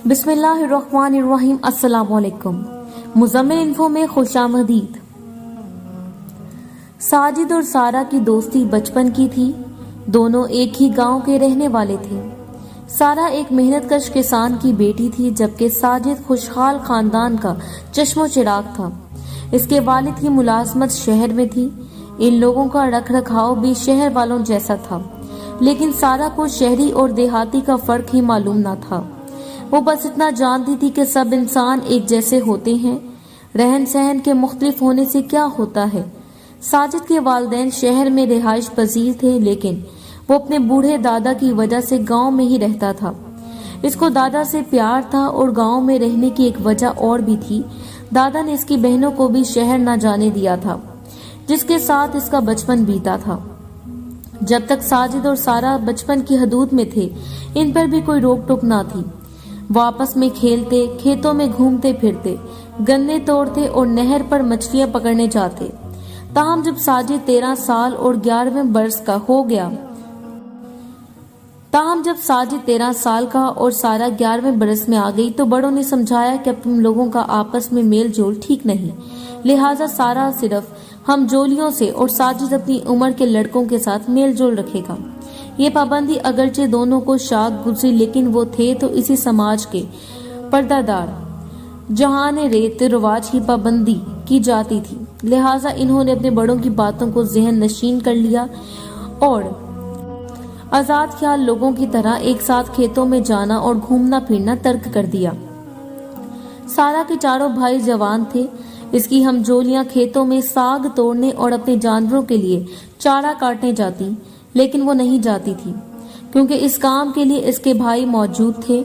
بسم اللہ الرحمن الرحیم۔ السلام علیکم۔ مزمل انفو میں خوش آمدید۔ ساجد اور سارہ کی دوستی بچپن کی تھی۔ دونوں ایک ہی گاؤں کے رہنے والے تھے۔ سارہ ایک محنت کش کسان کی بیٹی تھی، جبکہ ساجد خوشحال خاندان کا چشم و چراغ تھا۔ اس کے والد کی ملازمت شہر میں تھی۔ ان لوگوں کا رکھ رکھاؤ بھی شہر والوں جیسا تھا، لیکن سارہ کو شہری اور دیہاتی کا فرق ہی معلوم نہ تھا۔ وہ بس اتنا جانتی تھی کہ سب انسان ایک جیسے ہوتے ہیں، رہن سہن کے مختلف ہونے سے کیا ہوتا ہے۔ ساجد کے والدین شہر میں رہائش پذیر تھے، لیکن وہ اپنے بوڑھے دادا کی وجہ سے گاؤں میں ہی رہتا تھا۔ اس کو دادا سے پیار تھا، اور گاؤں میں رہنے کی ایک وجہ اور بھی تھی۔ دادا نے اس کی بہنوں کو بھی شہر نہ جانے دیا تھا، جس کے ساتھ اس کا بچپن بیتا تھا۔ جب تک ساجد اور سارہ بچپن کی حدود میں تھے، ان پر بھی کوئی روک ٹوک نہ تھی۔ وہ آپس میں کھیلتے، کھیتوں میں گھومتے پھرتے، گنے توڑتے اور نہر پر مچھلیاں پکڑنے جاتے۔ تاہم جب ساجد 13 سال اور 11ویں برس کا ہو گیا اور سارہ 11ویں برس میں آ گئی، تو بڑوں نے سمجھایا کہ اب تم لوگوں کا آپس میں میل جول ٹھیک نہیں، لہٰذا سارہ صرف ہم جولیوں سے اور ساجد اپنی عمر کے لڑکوں کے ساتھ میل جول رکھے گا۔ یہ پابندی اگرچہ دونوں کو شاق گزری، لیکن وہ تھے تو اسی سماج کے پردہ دار، جہاں ریت رواج کی پابندی کی جاتی تھی، لہٰذا انہوں نے اپنے بڑوں کی باتوں کو ذہن نشین کر لیا اور آزاد خیال لوگوں کی طرح ایک ساتھ کھیتوں میں جانا اور گھومنا پھرنا ترک کر دیا۔ سارہ کے چاروں بھائی جوان تھے۔ اس کی ہم جولیاں کھیتوں میں ساگ توڑنے اور اپنے جانوروں کے لیے چارہ کاٹنے جاتی، لیکن وہ نہیں جاتی تھی، کیونکہ اس کام کے لیے اس کے بھائی موجود تھے۔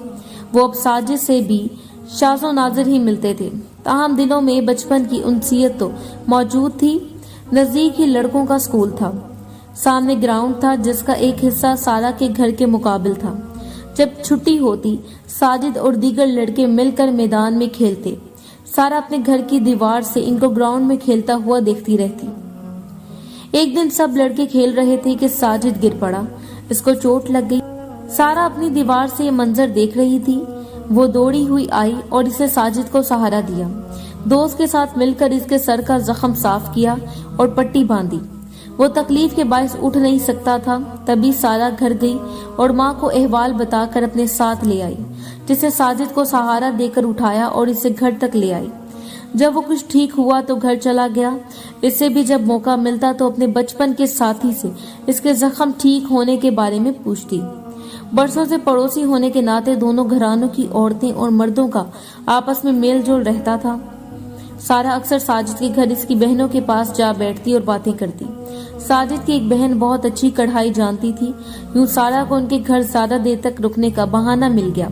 وہ اب ساجد سے بھی شاذ و نادر ہی ملتے تھے، تاہم دلوں میں بچپن کی انسیت تو موجود تھی۔ نزدیک ہی لڑکوں کا اسکول تھا، سامنے گراؤنڈ تھا جس کا ایک حصہ سارہ کے گھر کے مقابل تھا۔ جب چھٹی ہوتی، ساجد اور دیگر لڑکے مل کر میدان میں کھیلتے۔ سارہ اپنے گھر کی دیوار سے ان کو گراؤنڈ میں کھیلتا ہوا دیکھتی رہتی۔ ایک دن سب لڑکے کھیل رہے تھے کہ ساجد گر پڑا، اس کو چوٹ لگ گئی۔ سارہ اپنی دیوار سے یہ منظر دیکھ رہی تھی۔ وہ دوڑی ہوئی آئی اور اسے ساجد کو سہارا دیا۔ دوست کے ساتھ مل کر اس کے سر کا زخم صاف کیا اور پٹی باندھی۔ وہ تکلیف کے باعث اٹھ نہیں سکتا تھا۔ تبھی سارہ گھر گئی اور ماں کو احوال بتا کر اپنے ساتھ لے آئی، جسے ساجد کو سہارا دے کر اٹھایا اور اسے گھر تک لے آئی۔ جب وہ کچھ ٹھیک ہوا تو گھر چلا گیا۔ اس سے بھی جب موقع ملتا تو اپنے بچپن کے ساتھی سے اس کے زخم ٹھیک ہونے کے بارے میں پوچھتی۔ برسوں سے پڑوسی ہونے کے ناطے دونوں گھرانوں کی عورتیں اور مردوں کا آپس میں میل جول رہتا تھا۔ سارہ اکثر ساجد کے گھر اس کی بہنوں کے پاس جا بیٹھتی اور باتیں کرتی۔ ساجد کی ایک بہن بہت اچھی کڑھائی جانتی تھی، یوں سارہ کو ان کے گھر زیادہ دیر تک رکنے کا بہانہ مل گیا۔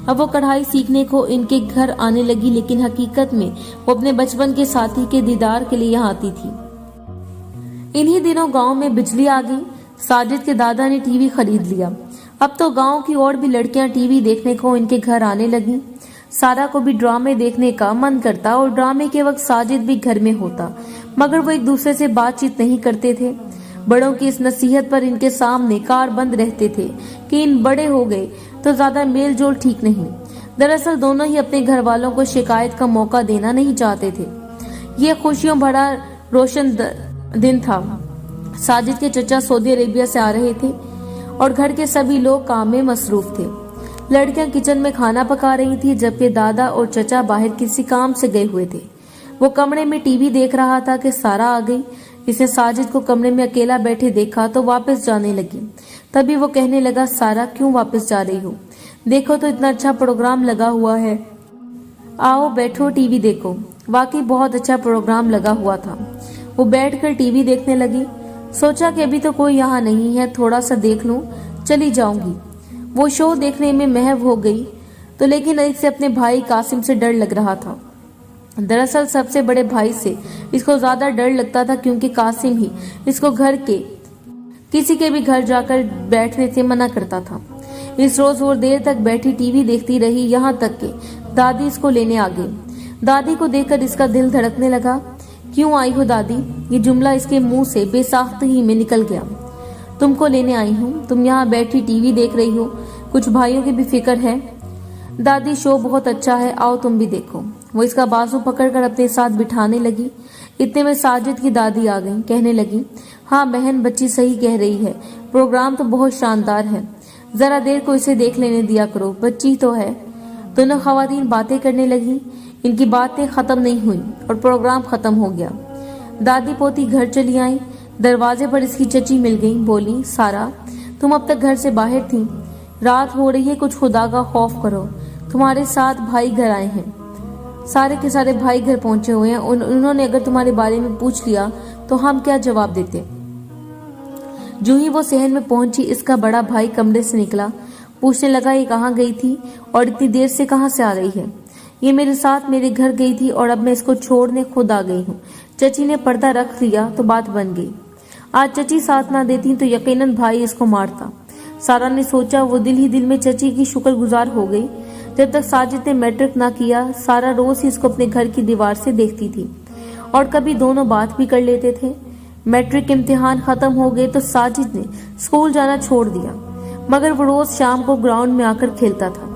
اب وہ کڑھائی سیکھنے کو ان کے گھر آنے لگی، لیکن حقیقت میں وہ اپنے بچپن کے ساتھی کے دیدار کے لیے یہاں آتی تھی۔ انہی دنوں گاؤں میں بجلی آ گئی۔ ساجد کے دادا نے ٹی وی خرید لیا۔ اب تو گاؤں کی اور بھی لڑکیاں ٹی وی دیکھنے کو ان کے گھر آنے لگیں۔ سارہ کو بھی ڈرامے دیکھنے کا من کرتا اور ڈرامے کے وقت ساجد بھی گھر میں ہوتا، مگر وہ ایک دوسرے سے بات چیت نہیں کرتے تھے۔ بڑوں کی اس نصیحت پر ان کے سامنے کار بند رہتے تھے کہ ان بڑے ہو گئے تو زیادہ میل جول ٹھیک نہیں۔ دراصل دونوں ہی اپنے گھر والوں کو شکایت کا موقع دینا نہیں چاہتے تھے۔ یہ خوشیوں بھرا روشن دن تھا۔ ساجد کے چچا سعودی عربیہ سے آ رہے تھے اور گھر کے سبھی لوگ کام میں مصروف تھے۔ لڑکیاں کچن میں کھانا پکا رہی تھی، جبکہ دادا اور چچا باہر کسی کام سے گئے ہوئے تھے۔ وہ کمرے میں ٹی وی دیکھ رہا تھا کہ سارہ آ گئی۔ اس نے ساجد کو کمرے میں اکیلا بیٹھے دیکھا تو واپس جانے لگی۔ تبھی وہ کہنے لگا، سارہ کیوں واپس جا رہی ہو؟ دیکھو تو اتنا اچھا پروگرام لگا ہوا ہے، آؤ بیٹھو ٹی وی دیکھو۔ واقعی بہت اچھا پروگرام لگا ہوا تھا۔ وہ بیٹھ کر ٹی وی دیکھنے لگی۔ سوچا کہ ابھی تو کوئی یہاں نہیں ہے، تھوڑا سا دیکھ لوں، چلی جاؤں گی۔ وہ شو دیکھنے میں محو ہو گئی تو لیکن اسے اپنے بھائی قاسم سے ڈر لگ رہا تھا۔ دراصل سب سے بڑے بھائی سے اس کو زیادہ ڈر لگتا تھا، کیونکہ قاسم ہی اس کو گھر کے کسی کے بھی گھر جا کر بیٹھنے سے منع کرتا تھا۔ اس روز وہ دیر تک بیٹھی ٹی وی دیکھتی رہی، یہاں تک کہ دادی اس کو لینے آ گئی۔ دادی کو دیکھ کر اس کا دل دھڑکنے لگا۔ کیوں آئی ہو دادی؟ یہ جملہ اس کے منہ سے بے ساختگی میں نکل گیا۔ تم کو لینے آئی ہوں، تم یہاں بیٹھی ٹی وی دیکھ رہی ہو، کچھ بھائیوں کی بھی فکر ہے؟ दादी शो बहुत अच्छा है, आओ तुम भी देखो। वो इसका बाजू पकड़कर अपने साथ बिठाने लगी। इतने में साजिद की दादी आ गई। कहने लगी, हाँ बहन, बच्ची सही कह रही है, प्रोग्राम तो बहुत शानदार है, जरा देर को इसे देख लेने दिया करो, बच्ची तो है। दोनों खवातीन बातें करने लगी। इनकी बातें खत्म नहीं हुई और प्रोग्राम खत्म हो गया। दादी पोती घर चली आई। दरवाजे पर इसकी चची मिल गई। बोली, सारा तुम अब तक घर से बाहर थी, रात हो रही है, कुछ खुदा का खौफ करो, तुम्हारे साथ भाई घर आए हैं। सारे के सारे भाई घर पहुंचे हुए हैं। उन्होंने अगर तुम्हारे बारे में पूछ लिया तो हम क्या जवाब देते। जो ही वो सहन में पहुंची, इसका बड़ा भाई कमरे से निकला। पूछने लगा, ये कहाँ गई थी और इतनी देर से कहाँ से आ रही है? ये मेरे साथ मेरे घर गई थी और अब मैं इसको छोड़ने खुद आ गई हूँ। चची ने पर्दा रख लिया तो बात बन गई। आज चची साथ ना देती तो यकीनन भाई इसको मारता। सारा ने सोचा। वो दिल ही दिल में चची की शुक्रगुजार हो गई। जब तक साजिद ने मैट्रिक ना किया, सारा रोज ही इसको अपने घर की दीवार से देखती थी और कभी दोनों बात भी कर लेते थे। मैट्रिक इम्तिहान खत्म हो गए तो साजिद ने स्कूल जाना छोड़ दिया, मगर वो रोज शाम को ग्राउंड में आकर खेलता था।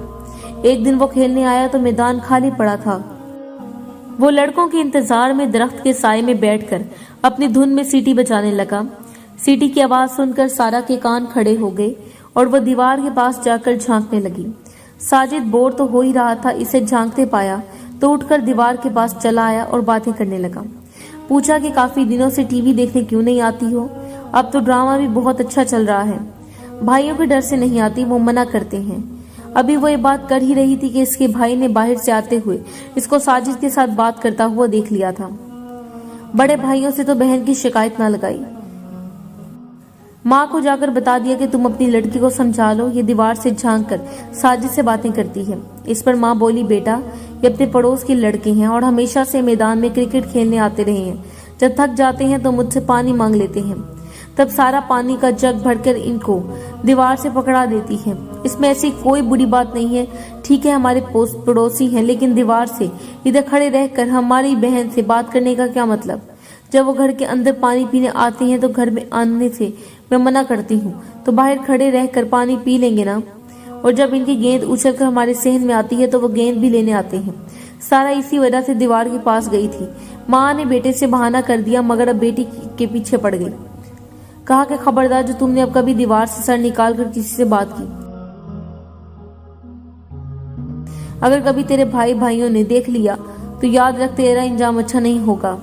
एक दिन वो खेलने आया तो मैदान खाली पड़ा था। वो लड़कों के इंतजार में दरख्त के साए में बैठकर अपनी धुन में सीटी बजाने लगा। सीटी की आवाज सुनकर सारा के कान खड़े हो गए और वो दीवार के पास जाकर झांकने लगी। साजिद बोर तो हो ही रहा था, इसे झांकते पाया तो उठकर दीवार के पास चला आया और बातें करने लगा। पूछा कि काफी दिनों से टीवी देखने क्यों नहीं आती हो? अब तो ड्रामा भी बहुत अच्छा चल रहा है। भाइयों के डर से नहीं आती, वो मना करते हैं। अभी वो ये बात कर ही रही थी कि इसके भाई ने बाहर से आते हुए इसको साजिद के साथ बात करता हुआ देख लिया था। बड़े भाइयों से तो बहन की शिकायत ना लगाई, माँ को जाकर बता दिया कि तुम अपनी लड़की को समझा लो, ये दीवार से झांक कर साजिद से बातें करती है। इस पर माँ बोली, बेटा ये अपने पड़ोस के लड़के हैं और हमेशा से मैदान में क्रिकेट खेलने आते रहे हैं। जब थक जाते हैं तो मुझसे पानी मांग लेते हैं, तब सारा पानी का जग भरकर इनको दीवार से पकड़ा देती है। इसमें ऐसी कोई बुरी बात नहीं है। ठीक है हमारे पड़ोसी हैं, लेकिन दीवार से इधर खड़े रहकर हमारी बहन से बात करने का क्या मतलब? जब वो घर के अंदर पानी पीने आते हैं तो घर में आने से मैं मना करती हूँ, तो बाहर खड़े रहकर पानी पी लेंगे ना। और जब इनकी गेंद उछलकर हमारे सहन में आती है तो वो गेंद भी लेने आते हैं। सारा इसी वजह से दीवार के पास गई थी। माँ ने बेटे से बहाना कर दिया, मगर अब बेटी के पीछे पड़ गई। कहा कि खबरदार, जो तुमने अब कभी दीवार से सर निकाल कर किसी से बात की, अगर कभी तेरे भाइयों ने देख लिया तो याद रख, तेरा इंजाम अच्छा नहीं होगा।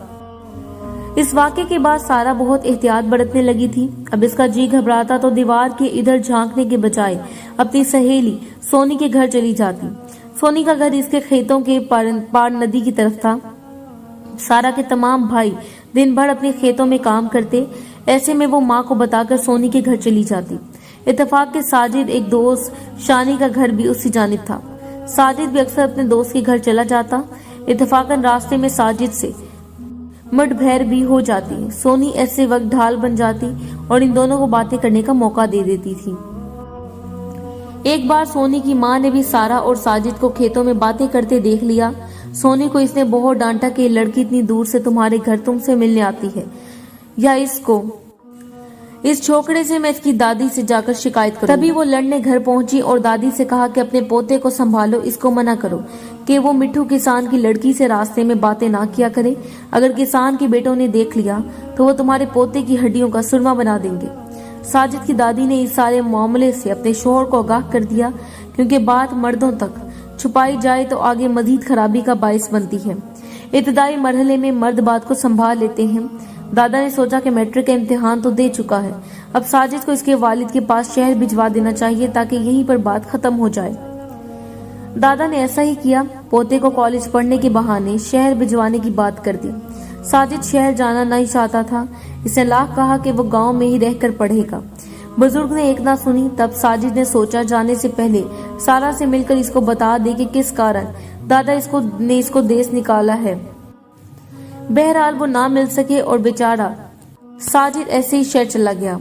इस वाक्य के बाद सारा बहुत एहतियात बरतने लगी थी। अब इसका जी घबराता तो दीवार के इधर झांकने के बजाय अपनी सहेली सोनी के घर चली जाती। सोनी का घर इसके खेतों के पार नदी की तरफ था। सारा के तमाम भाई दिन भर अपने खेतों में काम करते। ऐसे में वो माँ को बताकर सोनी के घर चली जाती। इत्तेफाक के साजिद एक दोस्त शानी का घर भी उसी जानिब था। साजिद भी अक्सर अपने दोस्त के घर चला जाता। इत्तेफाकन रास्ते में साजिद से मुठभेड़ भी हो जाती। सोनी ऐसे वक्त ढाल बन जाती और इन दोनों को बातें करने का मौका दे देती थी। एक बार सोनी की माँ ने भी सारा और साजिद को खेतों में बातें करते देख लिया। सोनी को इसने बहुत डांटा कि लड़की इतनी दूर से तुम्हारे घर तुमसे मिलने आती है, या इस छोकरे से मैं इसकी दादी से जाकर शिकायत करूं। तभी वो लड़ने घर पहुंची और दादी से कहा कि अपने पोते को संभालो, इसको मना करो कि वो मिठू किसान की लड़की से रास्ते में बातें ना किया करे। अगर किसान के बेटों ने देख लिया तो वो तुम्हारे पोते की हड्डियों का सुरमा बना देंगे। साजिद की दादी ने इस सारे मामले से अपने शोहर को आगाह कर दिया, क्योंकि बात मर्दों तक छुपाई जाए तो आगे मजीद खराबी का बाइस बनती है। इब्तदाई मरहले में मर्द बात को संभाल लेते हैं। दादा ने सोचा कि मैट्रिक का इम्तिहान तो दे चुका है, अब साजिद को इसके वालिद के पास शहर भिजवा देना चाहिए ताकि यहीं पर बात खत्म हो जाए। दादा ने ऐसा ही किया। पोते को कॉलेज पढ़ने के बहाने शहर भिजवाने की बात कर दी। साजिद शहर जाना नहीं चाहता था। इसने लाख कहा कि वो गांव में ही रहकर पढ़ेगा। बुजुर्ग ने एक ना सुनी। तब साजिद ने सोचा जाने से पहले सारा से मिलकर इसको बता दे कि किस कारण दादा ने इसको देश निकाला है। बहरहाल वो ना मिल सके और बेचारा साजिद ऐसे ही शहर चला गया।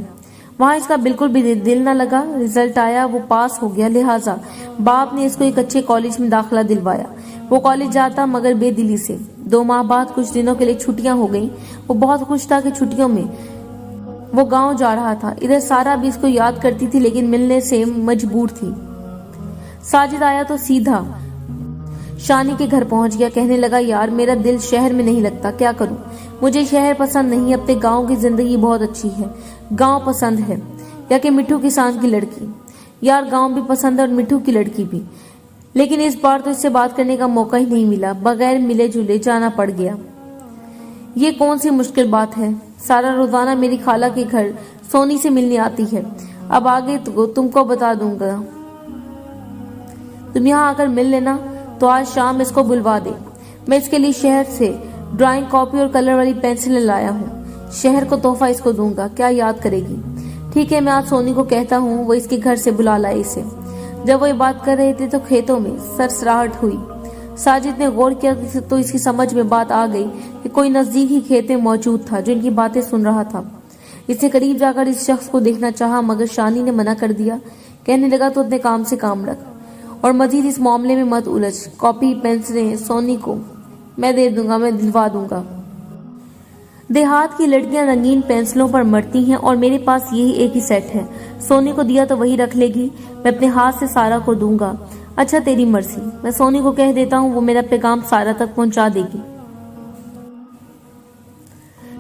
वहां इसका बिल्कुल भी दिल न लगा। रिजल्ट आया, वो पास हो गया, लिहाजा बाप ने इसको एक अच्छे कॉलेज में दाखिला दिलवाया। वो कॉलेज जाता मगर बेदिली से। 2 माह बाद कुछ दिनों के लिए छुट्टियां हो गईं। वो बहुत खुश था कि छुट्टियों में वो गांव जा रहा था। इधर सारा भी इसको याद करती थी, लेकिन मिलने से मजबूर थी। साजिद आया तो सीधा शानी के घर पहुंच गया। कहने लगा, यार मेरा दिल शहर में नहीं लगता, क्या करूं? मुझे शहर पसंद नहीं, अपने गांव की जिंदगी बहुत अच्छी है। गांव पसंद है या कि मिठू किसान की लड़की? यार गांव भी पसंद है और मिठू की लड़की भी, लेकिन इस बार तो इससे बात करने का मौका ही नहीं मिला, बगैर मिले जुले जाना पड़ गया। ये कौन सी मुश्किल बात है? सारा रोजाना मेरी खाला के घर सोनी से मिलने आती है। अब आगे तुमको बता दूंगा, तुम यहाँ आकर मिल लेना। तो आज शाम इसको बुलवा दे। मैं इसके लिए शहर से ड्राइंग कॉपी और कलर वाली पेंसिलें लाया हूँ। शहर को तोहफा इसको दूंगा, क्या याद करेगी? ठीक है, मैं आज सोनी को कहता हूँ वो इसके घर से बुला लाए इसे। जब वो ये बात कर रहे थे तो खेतों में सरसराहट हुई। साजिद ने गौर किया तो इसकी समझ में बात आ गई कि कोई नजदीक ही खेत में मौजूद था जो इनकी बातें सुन रहा था। इसने करीब जाकर इस शख्स को देखना चाहा, मगर शानी ने मना कर दिया। कहने लगा, तो अपने काम से काम रख और मजीद इस मामले में मत उलझ। कॉपी पेंसिलें सोनी को मैं दे दूंगा, मैं दिलवा दूंगा। देहात की लड़कियां रंगीन पेंसिलों पर मरती हैं और मेरे पास यही एक ही सेट है। सोनी को दिया तो वही रख लेगी, मैं अपने हाथ से सारा को दूंगा। अच्छा तेरी मर्जी, मैं सोनी को कह देता हूँ, वो मेरा पैगाम सारा तक पहुंचा देगी।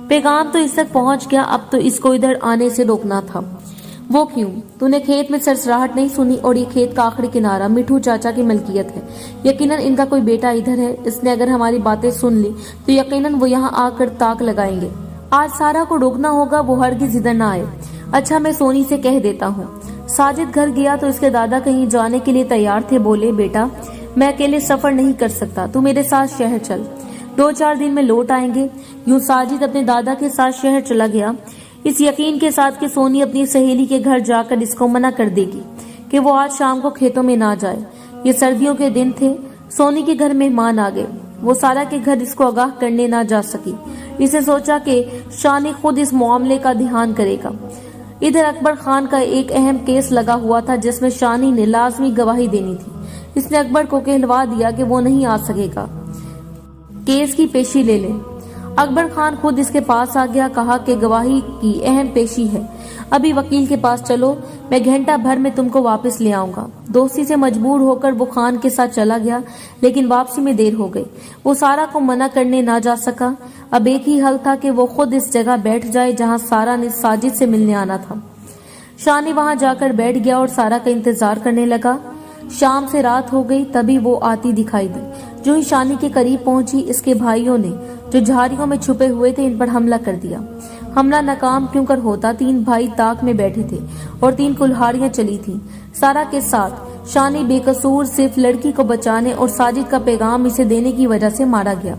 पैगाम तो इस तक पहुंच गया, अब तो इसको इधर आने से रोकना था। वो क्यों? तूने खेत में सरसराहट नहीं सुनी? और ये खेत का आखिरी किनारा मिठू चाचा की मलकियत है। यकीनन इनका कोई बेटा इधर है। इसने अगर हमारी बातें सुन ली तो यकीनन वो यहाँ आकर ताक लगाएंगे। आज सारा को रोकना होगा, वो हरगिज इधर ना आए। अच्छा मैं सोनी से कह देता हूँ। साजिद घर गया तो इसके दादा कहीं जाने के लिए तैयार थे। बोले, बेटा मैं अकेले सफर नहीं कर सकता, तू मेरे साथ शहर चल, 2-4 दिन में लौट आएंगे। यूं साजिद अपने दादा के साथ शहर चला गया, इस यकीन के साथ कि सोनी अपनी सहेली के घर जाकर इसको मना कर देगी कि वो आज शाम को खेतों में ना जाए। ये सर्दियों के दिन थे, सोनी के घर मेहमान आ गए। वो सारा के घर इसको आगाह करने ना जा सकी। इसे सोचा कि शानी खुद इस मामले का ध्यान करेगा। इधर अकबर खान का एक अहम केस लगा हुआ था जिसमें शानी ने लाजमी गवाही देनी थी। इसने अकबर को कहलवा दिया कि वो नहीं आ सकेगा, केस की पेशी ले ले। अकबर खान खुद इसके पास आ गया, कहा कि गवाही की अहम पेशी है, अभी वकील के पास चलो, मैं घंटा भर में तुमको वापस ले आऊंगा। दोस्ती से मजबूर होकर वो खान के साथ चला गया, लेकिन वापसी में देर हो गई। वो सारा को मना करने ना जा सका। अब एक ही हल था कि वो खुद इस जगह बैठ जाए जहां सारा ने साजिद से मिलने आना था। शानी वहां जाकर बैठ गया और सारा का इंतजार करने लगा। शाम से रात हो गई, तभी वो आती दिखाई दी। जो ही शानी के करीब पहुंची, इसके भाइयों ने जो झाड़ियों में छुपे हुए थे इन पर हमला कर दिया। हमला नाकाम क्यों कर होता, 3 भाई ताक में बैठे थे और 3 कुल्हाड़ियां चली थी। सारा के साथ शानी बेकसूर सिर्फ लड़की को बचाने और साजिद का पैगाम इसे देने की वजह से मारा गया।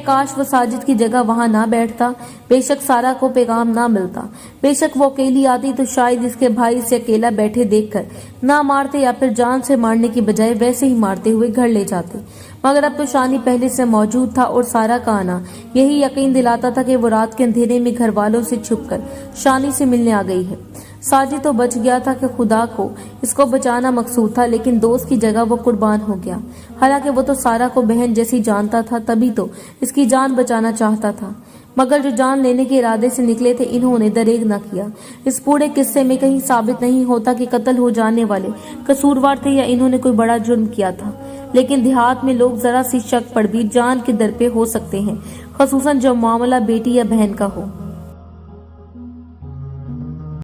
काश वो साजिद की जगह वहां ना बैठता, बेशक सारा को पैगाम ना मिलता, बेशक वो अकेली आती तो शायद इसके भाई से अकेला बैठे देखकर ना मारते या फिर जान से मारने की बजाय वैसे ही मारते हुए घर ले जाते। मगर अब तो शानी पहले से मौजूद था और सारा का आना यही यकीन दिलाता था कि वो रात के अंधेरे में घर वालों से छुपकर शानी से मिलने आ गई है। साजिद तो बच गया था कि खुदा को इसको बचाना मकसूद था, लेकिन दोस्त की जगह वो कुर्बान हो गया। हालांकि वो तो सारा को बहन जैसी जानता था, तभी तो इसकी जान बचाना चाहता था। मगर जो जान लेने के इरादे से निकले थे, इन्होंने दरेग न किया। इस पूरे किस्से में कहीं साबित नहीं होता कि कत्ल हो जाने वाले कसूरवार थे या इन्होंने कोई बड़ा जुर्म किया था, लेकिन देहात में लोग जरा सी शक पर भी जान के दर पे हो सकते हैं, खसूसन जब मामला बेटी या बहन का हो।